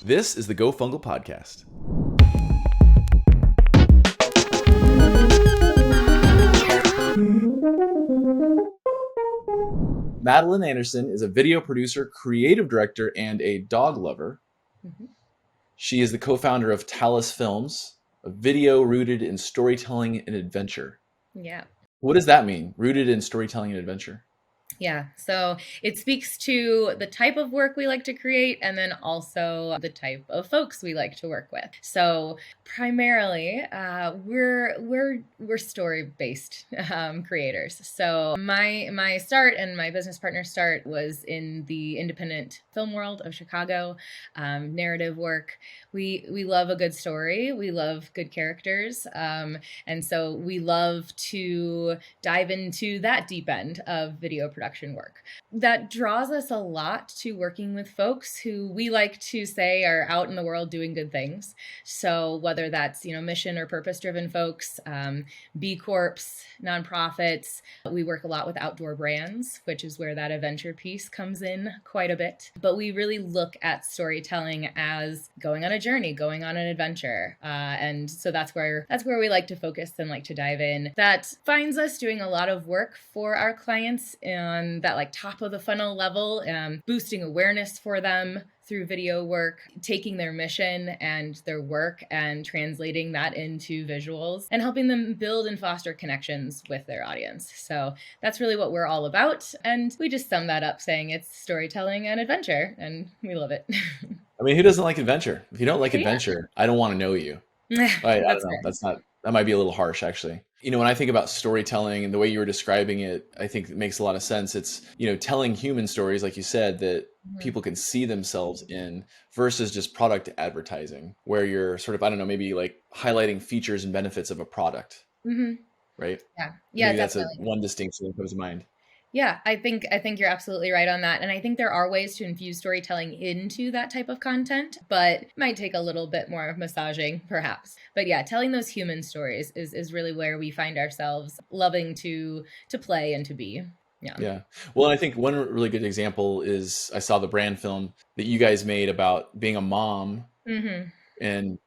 This is the Go Fungal podcast. Madelaine Anderson is a video producer, creative director, and a dog lover. She is the co-founder of Talus Films, a video rooted in storytelling and adventure. Yeah. What does that mean? Rooted in storytelling and adventure? Yeah. So it speaks to the type of work we like to create and then also the type of folks we like to work with. So primarily, we're story-based creators. So my start and my business partner's start was in the independent film world of Chicago, narrative work. We love a good story. We love good characters. And so we love to dive into that deep end of video production work. That draws us a lot to working with folks who we like to say are out in the world doing good things. So whether that's, mission or purpose driven folks, B Corps, nonprofits, we work a lot with outdoor brands, which is where that adventure piece comes in quite a bit. But we really look at storytelling as going on a journey, going on an adventure. And so that's where we like to focus and like to dive in. That finds us doing a lot of work for our clients on that like top of the funnel level, boosting awareness for them through video work, taking their mission and their work and translating that into visuals and helping them build and foster connections with their audience. So that's really what we're all about. And we just sum that up saying it's storytelling and adventure, and we love it. I mean, who doesn't like adventure? If you don't like adventure, I don't want to know you. I don't know. That might be a little harsh, actually. When I think about storytelling and the way you were describing it, I think it makes a lot of sense. It's, telling human stories, like you said, that people can see themselves in versus just product advertising, where you're sort of, I don't know, maybe like highlighting features and benefits of a product. Right? Yeah. Maybe that's definitely. one distinction that comes to mind. Yeah, I think you're absolutely right on that. And I think there are ways to infuse storytelling into that type of content, but it might take a little bit more massaging perhaps. But yeah, telling those human stories is really where we find ourselves loving to play and to be. Yeah. Well, I think one really good example is I saw the brand film that you guys made about being a mom and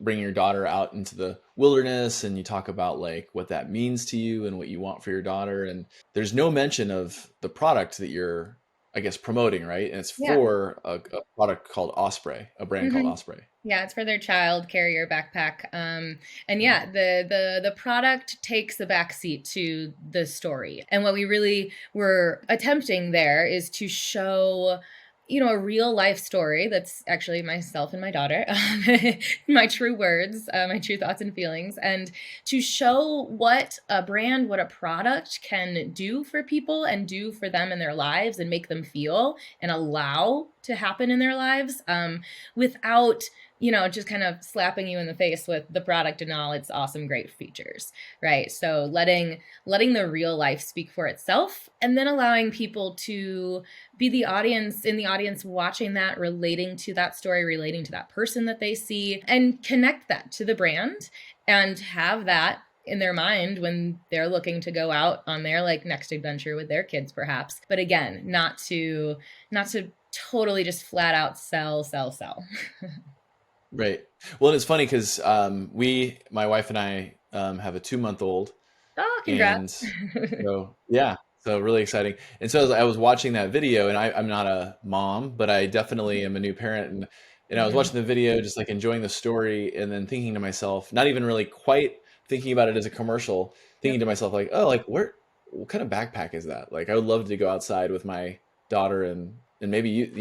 bringing your daughter out into the wilderness, and you talk about like what that means to you and what you want for your daughter. And there's no mention of the product that you're, I guess, promoting, right? And it's for a product called Osprey, a brand called Osprey. Yeah, it's for their child carrier backpack. And yeah, the product takes the backseat to the story. And what we really were attempting there is to show a real life story that's actually myself and my daughter, my true words, my true thoughts and feelings, and to show what a brand, what a product can do for people and do for them in their lives and make them feel and allow to happen in their lives without just kind of slapping you in the face with the product and all its awesome, great features, right? So letting the real life speak for itself, and then allowing people to be the audience, watching that, relating to that story, relating to that person that they see, and connect that to the brand and have that in their mind when they're looking to go out on their like next adventure with their kids, perhaps. But again, not to totally just flat out sell. Right. Well, it's funny because my wife and I have a 2-month-old. Oh, congrats. So really exciting. And so I was watching that video, and I'm not a mom, but I definitely am a new parent. And I was watching the video, just like enjoying the story, and then thinking to myself, not even really quite thinking about it as a commercial, thinking to myself like, oh, like what kind of backpack is that? Like I would love to go outside with my daughter and maybe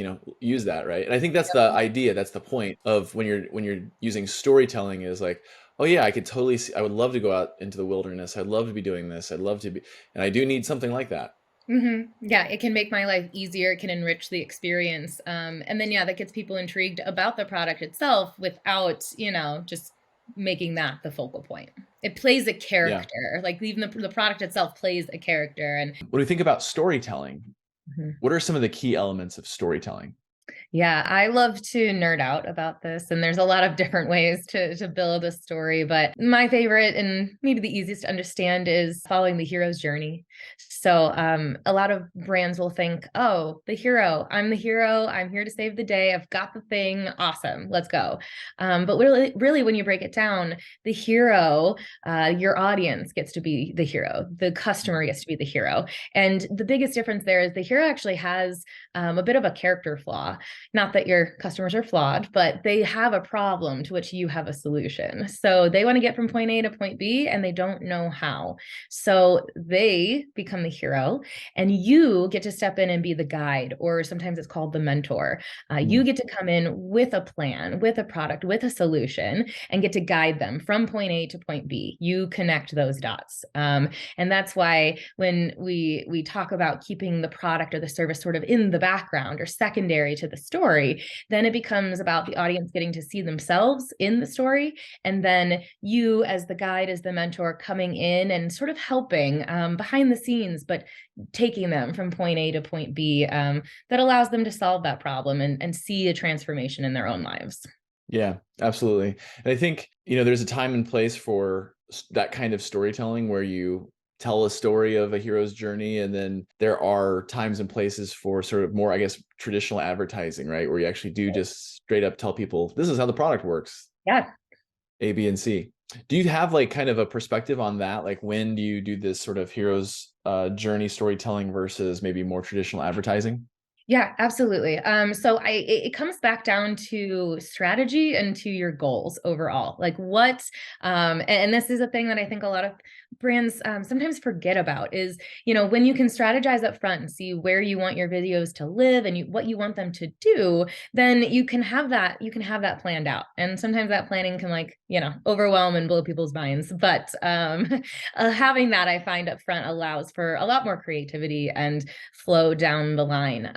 use that, right? And I think that's the idea, that's the point of when you're using storytelling, is like, oh yeah, I could totally see, I would love to go out into the wilderness, I'd love to be doing this, I'd love to be, and I do need something like that. Yeah, it can make my life easier, it can enrich the experience, and then that gets people intrigued about the product itself without just making that the focal point. It plays a character, like even the product itself plays a character. And when we think about storytelling, what are some of the key elements of storytelling? Yeah, I love to nerd out about this, and there's a lot of different ways to build a story. But my favorite and maybe the easiest to understand is following the hero's journey. So, a lot of brands will think, "Oh, the hero! I'm the hero. I'm here to save the day. I've got the thing. Awesome, let's go." But really, when you break it down, the hero, your audience gets to be the hero. The customer gets to be the hero, and the biggest difference there is the hero actually has a bit of a character flaw. Not that your customers are flawed, but they have a problem to which you have a solution. So they want to get from point A to point B and they don't know how. So they become the hero and you get to step in and be the guide, or sometimes it's called the mentor. You Mm. get to come in with a plan, with a product, with a solution, and get to guide them from point A to point B. You connect those dots. And that's why when we talk about keeping the product or the service sort of in the background or secondary to the story, then it becomes about the audience getting to see themselves in the story. And then you, as the guide, as the mentor, coming in and sort of helping behind the scenes, but taking them from point A to point B, that allows them to solve that problem and see a transformation in their own lives. Yeah, absolutely. And I think, there's a time and place for that kind of storytelling where you tell a story of a hero's journey. And then there are times and places for sort of more, I guess, traditional advertising, right? Where you actually do just straight up tell people, this is how the product works, Yeah. A, B, and C. Do you have like kind of a perspective on that? Like when do you do this sort of hero's journey storytelling versus maybe more traditional advertising? Yeah, absolutely. So it comes back down to strategy and to your goals overall. Like what, and this is a thing that I think a lot of brands sometimes forget about is, when you can strategize up front and see where you want your videos to live and what you want them to do, then you can have that planned out. And sometimes that planning can like, overwhelm and blow people's minds. But having that I find up front allows for a lot more creativity and flow down the line.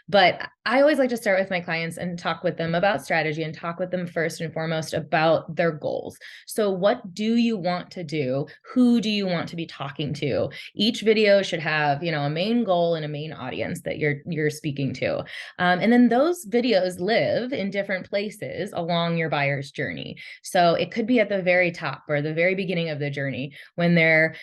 But I always like to start with my clients and talk with them about strategy and talk with them first and foremost about their goals. So, what do you want to do? Who do you want to be talking to? Each video should have, a main goal and a main audience that you're speaking to, and then those videos live in different places along your buyer's journey. So it could be at the very top or the very beginning of the journey when they're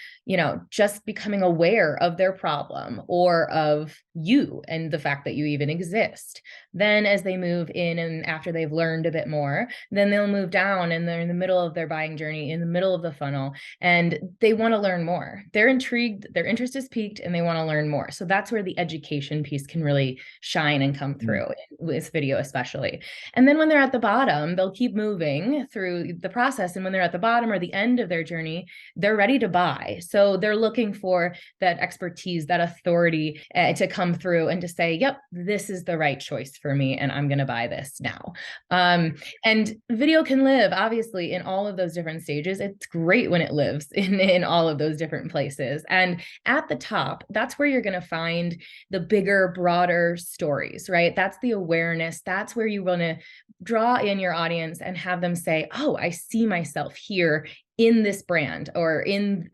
just becoming aware of their problem or of you and the fact that you even exist. Then, as they move in and after they've learned a bit more, then they'll move down and they're in the middle of their buying journey, in the middle of the funnel, and they want to learn more. They're intrigued, their interest is piqued, and they want to learn more. So that's where the education piece can really shine and come Mm. through with video, especially. And then when they're at the bottom, they'll keep moving through the process. And when they're at the bottom or the end of their journey, they're ready to buy. So they're looking for that expertise, that authority to come through and to say, yep, this is the right choice for me, and I'm going to buy this now. Um, and video can live, obviously, in all of those different stages. It's great when it lives in all of those different places. And at the top, that's where you're going to find the bigger, broader stories, right? That's the awareness. That's where you want to draw in your audience and have them say, oh, I see myself here in this brand or in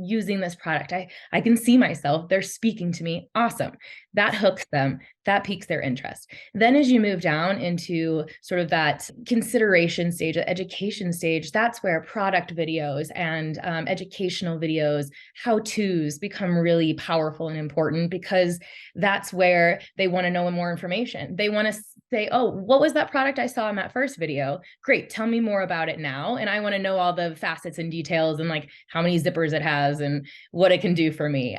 using this product. I can see myself, they're speaking to me. Awesome. That hooks them, that piques their interest. Then as you move down into sort of that consideration stage, the education stage, that's where product videos and educational videos, how to's become really powerful and important, because that's where they want to know more information. They want to say, oh, what was that product I saw in that first video? Great, tell me more about it now. And I want to know all the facets and details and like how many zippers it has and what it can do for me.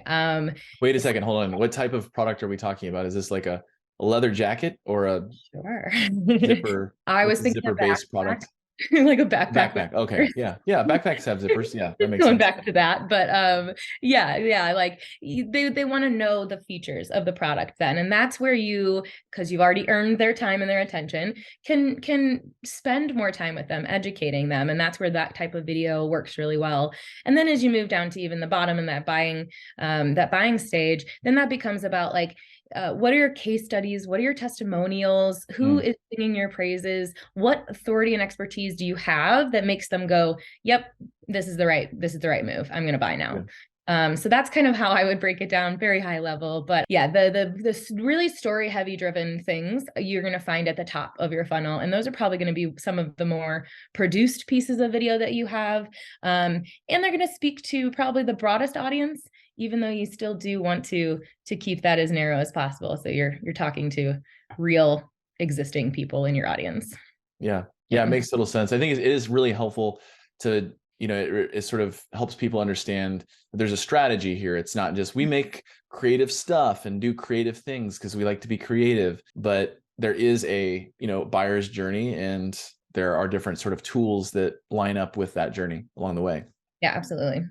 Wait a second, hold on. What type of product are we talking about? Is this like a leather jacket or a Sure. zipper? I What's was a thinking zipper of based backpack, product? like a backpack with Backpack. Okay. zippers. Yeah. Yeah. Backpacks have zippers. Yeah. That makes Going sense. back to that, but yeah, like they want to know the features of the product then, and that's where you, because you've already earned their time and their attention, can spend more time with them, educating them, and that's where that type of video works really well. And then as you move down to even the bottom and that buying stage, then that becomes about like, what are your case studies? What are your testimonials? Who Mm. is singing your praises? What authority and expertise do you have that makes them go, yep, this is the right move. I'm going to buy Yeah. now. So that's kind of how I would break it down, very high level. But yeah, the really story heavy driven things you're going to find at the top of your funnel, and those are probably going to be some of the more produced pieces of video that you have, and they're going to speak to probably the broadest audience, even though you still do want to keep that as narrow as possible. So you're talking to real existing people in your audience. Yeah. Yeah, it Yeah. makes total sense. I think it is really helpful to, it sort of helps people understand that there's a strategy here. It's not just we make creative stuff and do creative things because we like to be creative, but there is a, buyer's journey, and there are different sort of tools that line up with that journey along the way. Yeah, absolutely.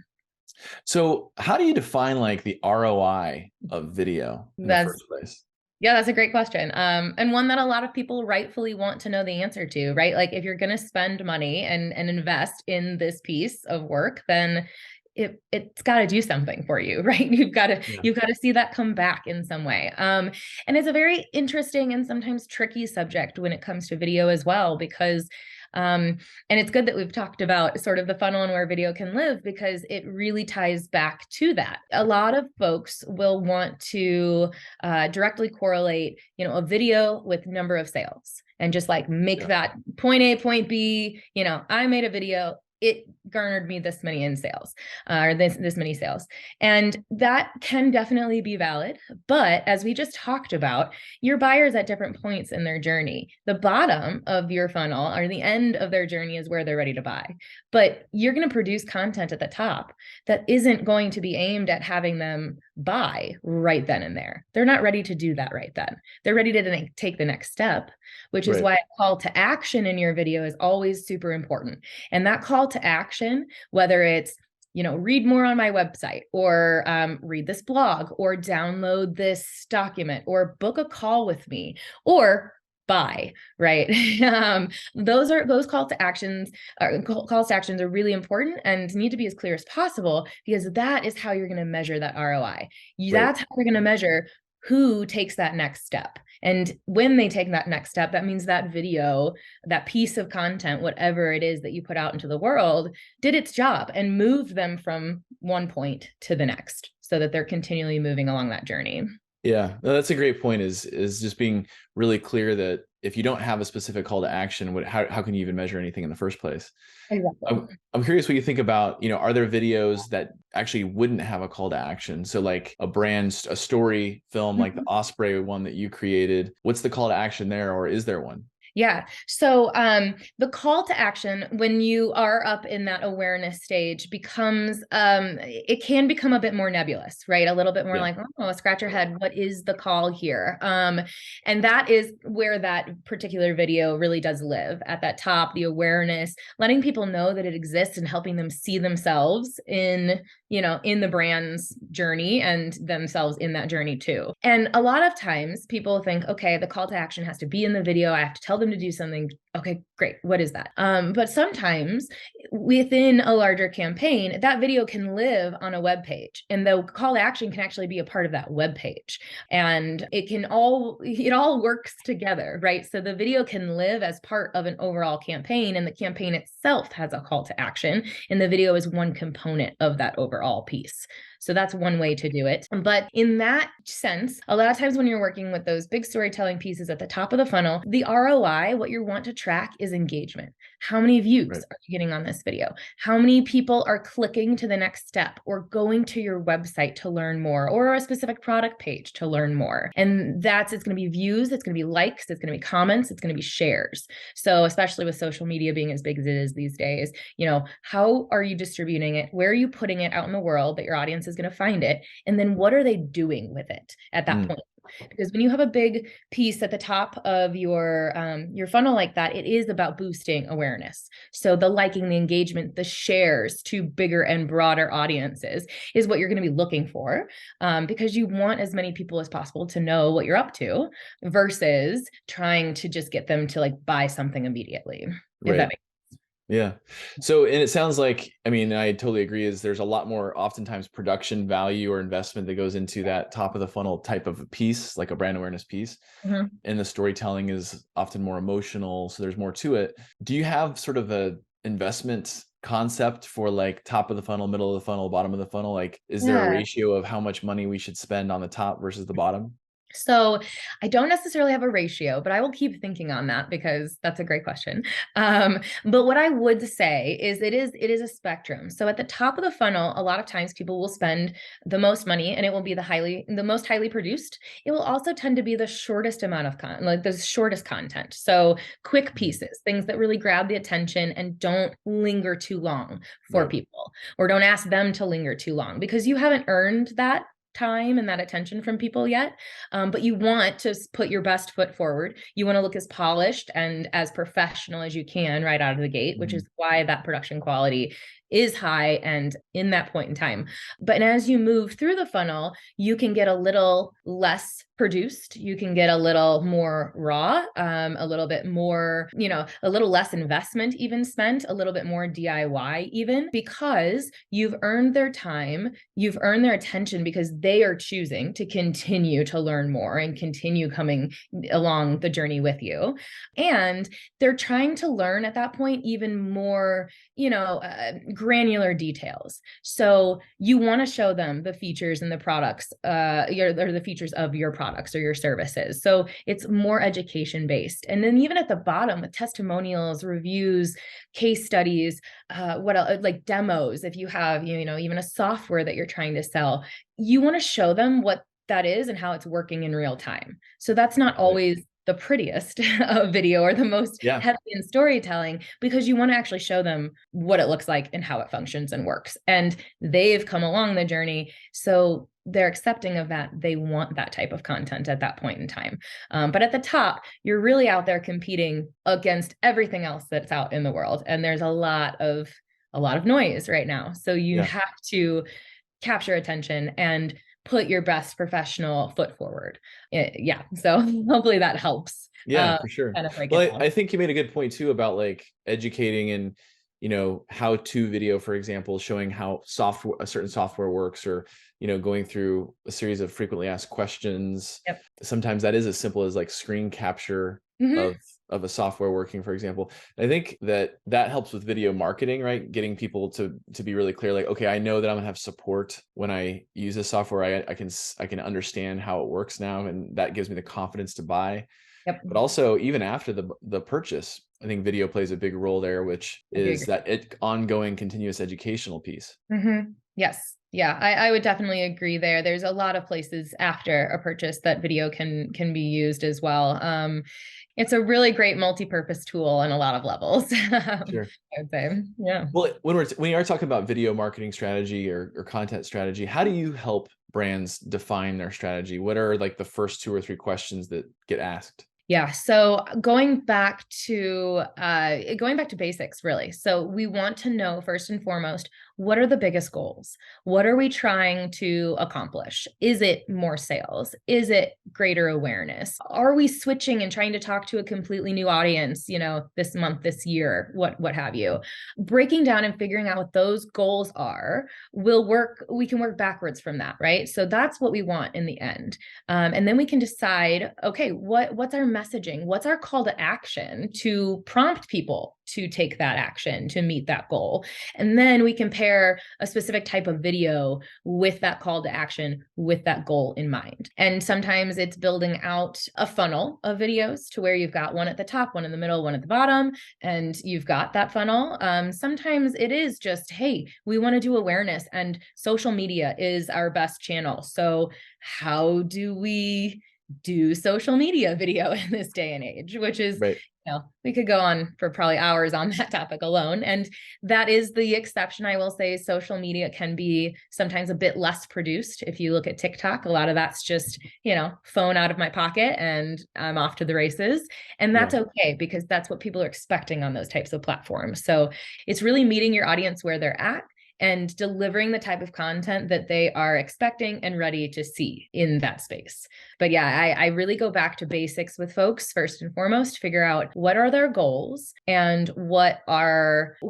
So, how do you define like the ROI of video in the That's first place? Yeah, that's a great question. And one that a lot of people rightfully want to know the answer to, right? Like if you're going to spend money and invest in this piece of work, then it's got to do something for you, right? Yeah. You've got to see that come back in some way. And it's a very interesting and sometimes tricky subject when it comes to video as well, because and it's good that we've talked about sort of the funnel and where video can live, because it really ties back to that. A lot of folks will want to directly correlate, a video with number of sales, and just like make Yeah. that point A, point B. I made a video, it garnered me this many in sales, or this many sales, and that can definitely be valid. But as we just talked about, your buyers at different points in their journey. The bottom of your funnel or the end of their journey is where they're ready to buy. But you're going to produce content at the top that isn't going to be aimed at having them buy right then and there. They're not ready to do that right then. They're ready to take the next step, which is Right. why a call to action in your video is always super important. And that call to action, whether it's read more on my website, or read this blog, or download this document, or book a call with me, or buy, right? Those calls to actions are really important and need to be as clear as possible, because that is how you're going to measure that ROI. Right. That's how you're going to measure who takes that next step. And when they take that next step, that means that video, that piece of content, whatever it is that you put out into the world, did its job and moved them from one point to the next, so that they're continually moving along that journey. Yeah, no, that's a great point. Is just being really clear that if you don't have a specific call to action, how can you even measure anything in the first place? Exactly. I'm curious what you think about, are there videos that actually wouldn't have a call to action? So like a story film, like the Mhm. Osprey one that you created, what's the call to action there, or is there one? Yeah. So the call to action when you are up in that awareness stage becomes, it can become a bit more nebulous, right? A little bit more Yeah. like, oh, scratch your head. What is the call here? And that is where that particular video really does live, at that top, the awareness, letting people know that it exists and helping them see themselves in the brand's journey and themselves in that journey too. And a lot of times people think, okay, the call to action has to be in the video. I have to tell them to do something. Okay, great. What is that? But sometimes within a larger campaign, that video can live on a web page, and the call to action can actually be a part of that web page. And it all works together, right? So the video can live as part of an overall campaign, and the campaign itself has a call to action, and the video is one component of that overall piece. So that's one way to do it. But in that sense, a lot of times when you're working with those big storytelling pieces at the top of the funnel, the ROI, what you want to track is engagement. How many views Right. are you getting on this video? How many people are clicking to the next step, or going to your website to learn more, or a specific product page to learn more? And it's going to be views, it's going to be likes, it's going to be comments, it's going to be shares. So especially with social media being as big as it is these days, how are you distributing it? Where are you putting it out in the world that your audience is going to find it? And then what are they doing with it at that Mm, point? Because when you have a big piece at the top of your funnel like that, it is about boosting awareness. So the liking, the engagement, the shares to bigger and broader audiences is what you're going to be looking for, because you want as many people as possible to know what you're up to, versus trying to just get them to like buy something immediately. If that right. makes Yeah. So, and it sounds like, I mean, I totally agree, is there's a lot more oftentimes production value or investment that goes into that top of the funnel type of a piece, like a brand awareness piece. sense. And the storytelling is often more emotional. So there's more to it. Do you have sort of a investment concept for like top of the funnel, middle of the funnel, bottom of the funnel? Like, is there a Yeah. ratio of how much money we should spend on the top versus the bottom? So I don't necessarily have a ratio, but I will keep thinking on that because that's a great question. But what I would say is it is a spectrum. So at the top of the funnel, a lot of times people will spend the most money, and it will be the most highly produced. It will also tend to be the shortest amount of like the shortest content. So quick Mhm. pieces, things that really grab the attention and don't linger too long for Right. people, or don't ask them to linger too long, because you haven't earned that time and that attention from people yet. But you want to put your best foot forward. You want to look as polished and as professional as you can right out of the gate, which Mhm. is why that production quality is high and in that point in time. But as you move through the funnel, you can get a little less produced. You can get a little more raw, a little bit more, a little less investment even spent, a little bit more DIY even, because you've earned their time, you've earned their attention, because they are choosing to continue to learn more and continue coming along the journey with you. And they're trying to learn at that point even more, granular details. So you want to show them the features and the products, or the features of your products or your services. So it's more education based. And then even at the bottom with testimonials, reviews, case studies, what else, like demos. If you have, even a software that you're trying to sell, you want to show them what that is and how it's working in real time. So that's not Right. always the prettiest of video or the most Yeah. heavy in storytelling, because you want to actually show them what it looks like and how it functions and works. And they've come along the journey, so they're accepting of that. They want that type of content at that point in time. But at the top, you're really out there competing against everything else that's out in the world, and there's a lot of noise right now. So you Yeah. have to capture attention and put your best professional foot forward. Yeah. So hopefully that helps Yeah, for sure. kind of break Well, it I down. think you made a good point too about like educating and, how to video, for example, showing how software a certain software works, or, going through a series of frequently asked questions. Yep. Sometimes that is as simple as like screen capture Hmm. of a software working, for example. I think that that helps with video marketing, right? Getting people to be really clear, like, okay, I know that I'm gonna have support when I use this software. I can understand how it works now, and that gives me the confidence to buy. Yep. But also, even after the purchase, I think video plays a big role there, which I do is agree. that ongoing continuous educational piece. Yes. Yeah, I would definitely agree there. There's a lot of places after a purchase that video can be used as well. It's a really great multi-purpose tool on a lot of levels. Sure. I would say. Yeah. Well, when you are talking about video marketing strategy, or content strategy, how do you help brands define their strategy? What are like the first two or three questions that get asked? Yeah. So going back to basics, really. So we want to know first and foremost, what are the biggest goals? What are we trying to accomplish? Is it more sales? Is it greater awareness? Are we switching and trying to talk to a completely new audience, this month, this year, what have you? Breaking down and figuring out what those goals are will work. We can work backwards from that, right? So that's what we want in the end. And then we can decide, okay, what's our messaging? What's our call to action to prompt people to take that action to meet that goal? And then we can pair a specific type of video with that call to action with that goal in mind. And sometimes it's building out a funnel of videos to where you've got one at the top, one in the middle, one at the bottom, and you've got that funnel. Sometimes it is just, hey, we want to do awareness, and social media is our best channel. So how do we do social media video in this day and age, which is, Right. we could go on for probably hours on that topic alone. And that is the exception. I will say social media can be sometimes a bit less produced. If you look at TikTok, a lot of that's just, phone out of my pocket and I'm off to the races. And that's Yeah. okay, because that's what people are expecting on those types of platforms. So it's really meeting your audience where they're at and delivering the type of content that they are expecting and ready to see in that space. But yeah, I really go back to basics with folks first and foremost, figure out what are their goals and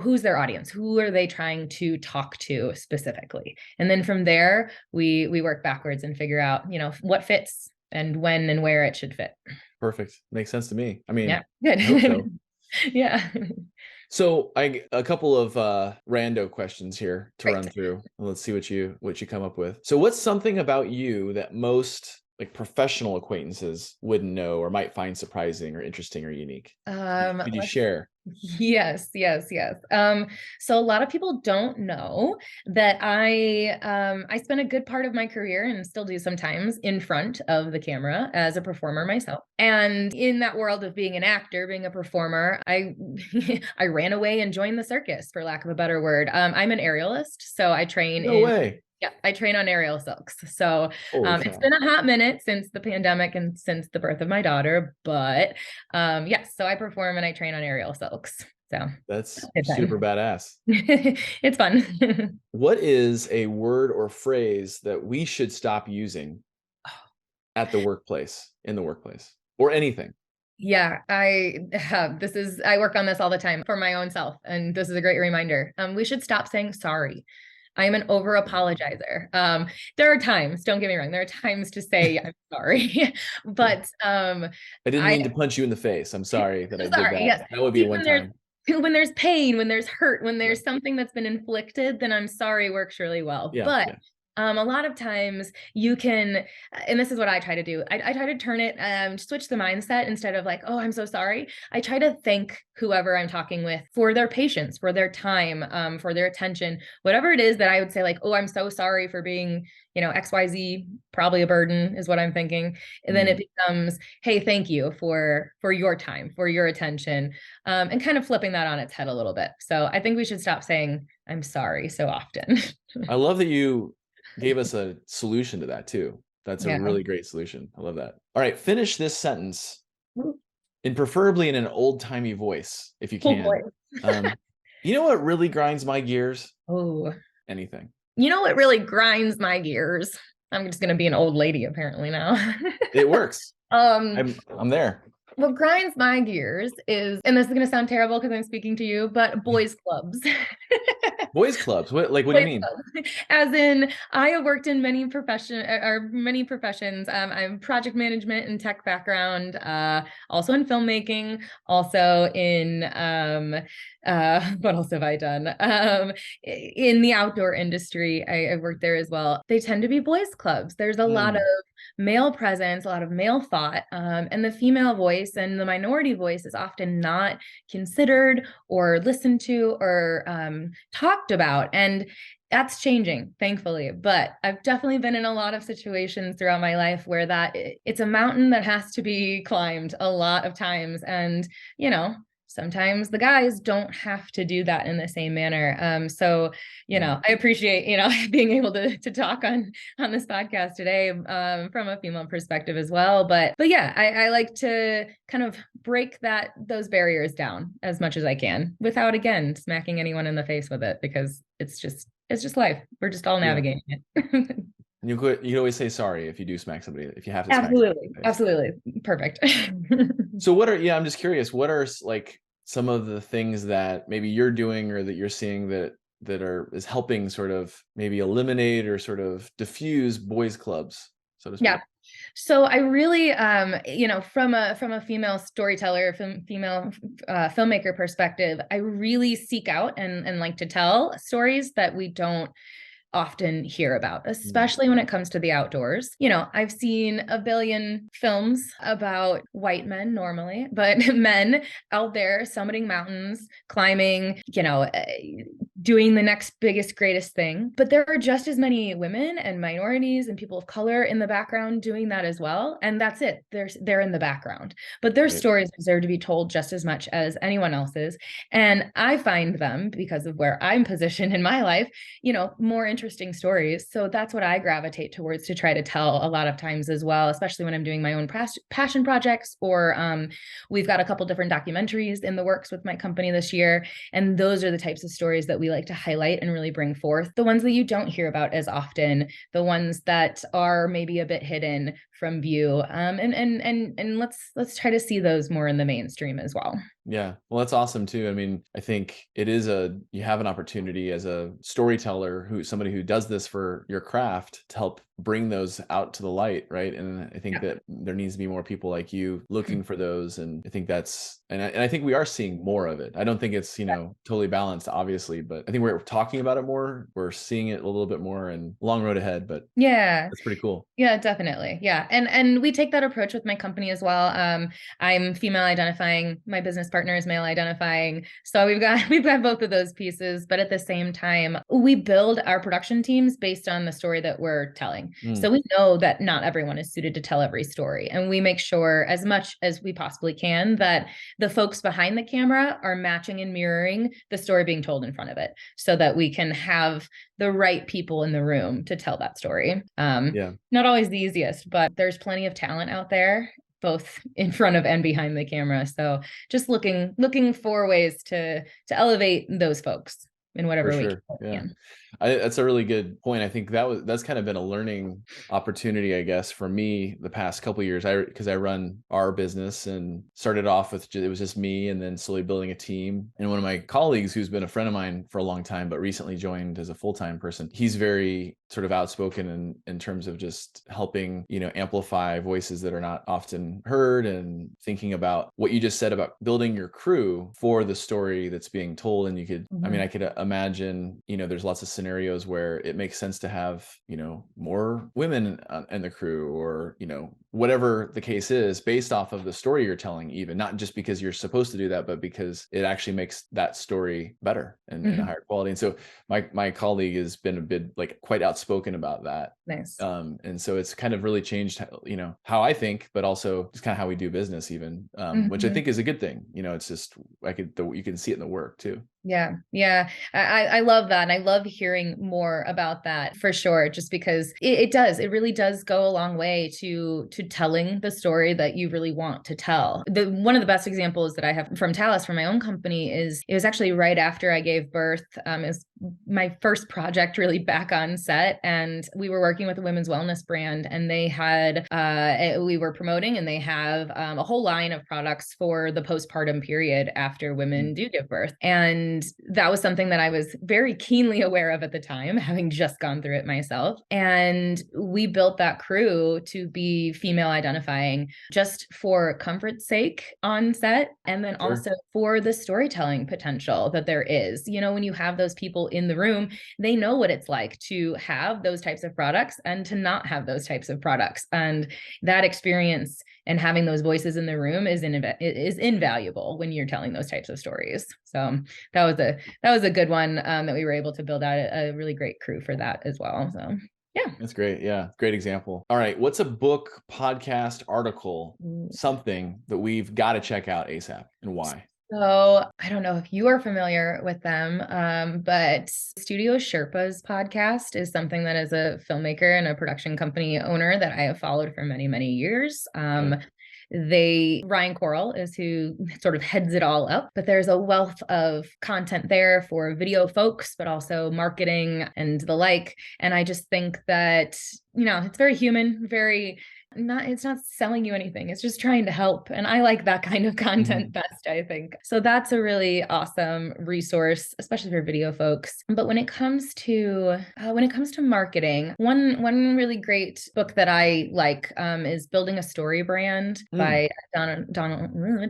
who's their audience, who are they trying to talk to specifically. And then from there, we work backwards and figure out, what fits and when and where it should fit. Perfect. Makes sense to me. I Yeah, mean, I hope good. so. Yeah. So a couple of rando questions here to Right. run through. Let's see what you come up with. So what's something about you that most like professional acquaintances wouldn't know or might find surprising or interesting or unique? Could you Let's share? Yes, yes, yes. So a lot of people don't know that I spent a good part of my career and still do sometimes in front of the camera as a performer myself. And in that world of being an actor, being a performer, I I ran away and joined the circus, for lack of a better word. I'm an aerialist, so I train No in way. yeah, I train on aerial silks. So Holy it's cow. been a hot minute since the pandemic and since the birth of my daughter, but yes, so I perform and I train on aerial silks. So That's good super time. badass. It's fun. What is a word or phrase that we should stop using at the workplace, in the workplace, or anything? Yeah, I have this is I work on this all the time for my own self, and this is a great reminder. We should stop saying sorry. I am an over apologizer. There are times, don't get me wrong, there are times to say I'm sorry, but I didn't I mean to punch you in the face. I'm sorry that I did sorry, that. yes. That would be See, one time. when there's pain, when there's hurt, when Yeah. there's something that's been inflicted, then I'm sorry works really well. Yeah. But Yeah. a lot of times you can, and this is what I try to do. I try to turn it, switch the mindset instead of like, oh, I'm so sorry. I try to thank whoever I'm talking with for their patience, for their time, for their attention, whatever it is that I would say, like, oh, I'm so sorry for being, XYZ, probably a burden is what I'm thinking. And then Mm. it becomes, hey, thank you for your time, for your attention, and kind of flipping that on its head a little bit. So I think we should stop saying I'm sorry so often. I love that you gave us a solution to that too. That's a Yeah. really great solution. I love that. All right, finish this sentence and preferably in an old-timey voice if you Oh boy. can. Um, you know what really grinds my gears? Oh, Anything. you know what really grinds my gears? I'm just gonna be an old lady apparently now. It works. um, I'm there. what grinds my gears is, and this is gonna sound terrible because I'm speaking to you, but boys clubs. Boys clubs. What do you Boys mean? clubs. As in, I have worked in many professions. I'm project management and tech background, also in filmmaking, also in what else have I done? In the outdoor industry, I worked there as well. They tend to be boys clubs. There's a lot of Mm, male presence, a lot of male thought, and the female voice and the minority voice is often not considered or listened to or talked about. And that's changing, thankfully. But I've definitely been in a lot of situations throughout my life where it's a mountain that has to be climbed a lot of times. And, you know, sometimes the guys don't have to do that in the same manner. So, mm. I appreciate, being able to talk on this podcast today, from a female perspective as well. But yeah, I like to kind of break those barriers down as much as I can without again smacking anyone in the face with it, because it's just life. We're just all Yeah. navigating it. And you could always say sorry if you do smack somebody, if you have to smack somebody Absolutely. in the face. Absolutely. Perfect. So I'm just curious, what are like some of the things that maybe you're doing or that you're seeing that is helping sort of maybe eliminate or sort of diffuse boys clubs, so to Yeah. speak? So I really, from a female storyteller, female filmmaker perspective, I really seek out and like to tell stories that we don't often hear about, Mm, especially when it comes to the outdoors. I've seen a billion films about white men normally, but men out there summiting mountains, climbing, doing the next biggest, greatest thing. But there are just as many women and minorities and people of color in the background doing that as well. And that's it. They're in the background. But their right. stories deserve to be told just as much as anyone else's. And I find them, because of where I'm positioned in my life, more interesting stories. So that's what I gravitate towards to try to tell a lot of times as well, especially when I'm doing my own passion projects, or we've got a couple different documentaries in the works with my company this year. And those are the types of stories that we like to highlight and really bring forth. The ones that you don't hear about as often, the ones that are maybe a bit hidden from view. And let's try to see those more in the mainstream as well. Yeah. Well, that's awesome too. I mean, I think you have an opportunity as a storyteller, somebody who does this for your craft, to help bring those out to the light, right? And I think Yeah. that there needs to be more people like you looking for those. And I think and I think we are seeing more of it. I don't think it's, totally balanced, obviously, but I think we're talking about it more. We're seeing it a little bit more, and long road ahead, but Yeah. that's pretty cool. Yeah, definitely. Yeah. And we take that approach with my company as well. I'm female identifying, my business partner is male identifying. So we've got both of those pieces, but at the same time, we build our production teams based on the story that we're telling. Mm, So we know that not everyone is suited to tell every story. And we make sure as much as we possibly can that the folks behind the camera are matching and mirroring the story being told in front of it, so that we can have the right people in the room to tell that story. yeah. Not always the easiest, but there's plenty of talent out there, both in front of and behind the camera. So just looking for ways to elevate those folks in For whatever we sure. Yeah. can. That's a really good point. I think that's kind of been a learning opportunity, I guess, for me the past couple of years. Because I run our business, and started off with it was just me, and then slowly building a team. And one of my colleagues, who's been a friend of mine for a long time, but recently joined as a full-time person, he's very sort of outspoken in terms of just helping, amplify voices that are not often heard, and thinking about what you just said about building your crew for the story that's being told. And I could imagine, there's lots of scenarios where it makes sense to have, more women in the crew, or, whatever the case is, based off of the story you're telling, even not just because you're supposed to do that, but because it actually makes that story better and a Mhm. higher quality. And so my colleague has been a bit, like, quite outspoken about that. Nice. And so it's kind of really changed, how I think, but also just kind of how we do business, even, which I Mhm. think is a good thing. It's just, you can see it in the work too. Yeah, yeah. I love that. And I love hearing more about that for sure, just because it really does go a long way to telling the story that you really want to tell. One of the best examples that I have from Talus, from my own company, is it was actually right after I gave birth. It was my first project really back on set, and we were working with a women's wellness brand, and they had we were promoting, and they have a whole line of products for the postpartum period after women Mm, do give birth. And that was something that I was very keenly aware of at the time, having just gone through it myself. And we built that crew to be female identifying, just for comfort's sake on set, and then sure. also for the storytelling potential that there is. When you have those people in the room, they know what it's like to have those types of products and to not have those types of products. And that experience and having those voices in the room is invaluable when you're telling those types of stories. So that was a good one, that we were able to build out a really great crew for that as well. So yeah. That's great. Yeah. Great example. All right. What's a book, podcast, article, something that we've got to check out ASAP, and why? So I don't know if you are familiar with them, but Studio Sherpa's podcast is something that, as a filmmaker and a production company owner, that I have followed for many, many years. Okay. Ryan Coral is who sort of heads it all up, but there's a wealth of content there for video folks, but also marketing and the like. And I just think that, it's very human, very not it's not selling you anything. It's just trying to help. And I like that kind of content Mhm. best, I think. So that's a really awesome resource, especially for video folks. But when it comes to marketing, one really great book that I like, is Building a Story Brand Mm, by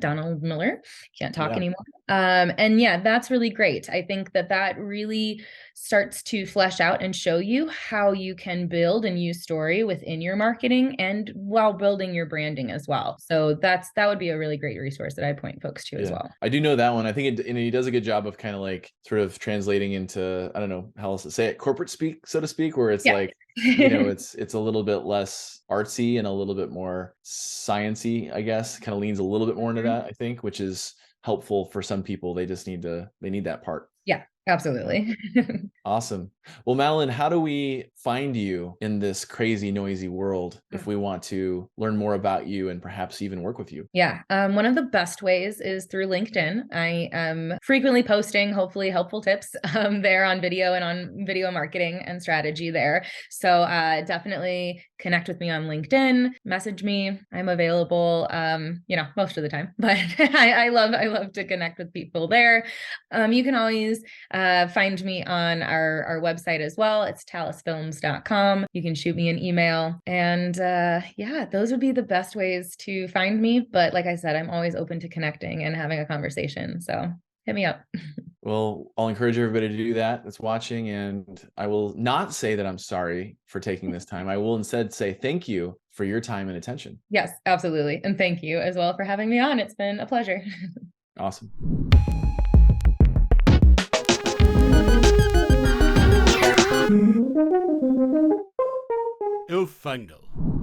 Donald Miller. Can't talk yeah. anymore. And yeah, that's really great. I think that really starts to flesh out and show you how you can build and use story within your marketing and while building your branding as well. So that would be a really great resource that I point folks to as Yeah. well. I do know that one. I think he does a good job of kind of, like, sort of translating into, I don't know how else to say it, corporate speak, so to speak, where it's Yeah. like, it's a little bit less artsy and a little bit more sciency, I guess, kind of leans a little bit more into Mhm. that, I think, which is helpful for some people. They need that part. Yeah. Absolutely. Awesome. Well, Madeline, how do we find you in this crazy, noisy world if we want to learn more about you and perhaps even work with you? Yeah. One of the best ways is through LinkedIn. I am frequently posting, hopefully, helpful tips there on video and on video marketing and strategy there. So definitely connect with me on LinkedIn, message me. I'm available, most of the time, but I love to connect with people there. You can always find me on our website as well. It's talusfilms.com. You can shoot me an email. And yeah, those would be the best ways to find me. But like I said, I'm always open to connecting and having a conversation. So hit me up. Well, I'll encourage everybody to do that that's watching. And I will not say that I'm sorry for taking this time. I will instead say thank you for your time and attention. Yes, absolutely. And thank you as well for having me on. It's been a pleasure. Awesome. Fungal.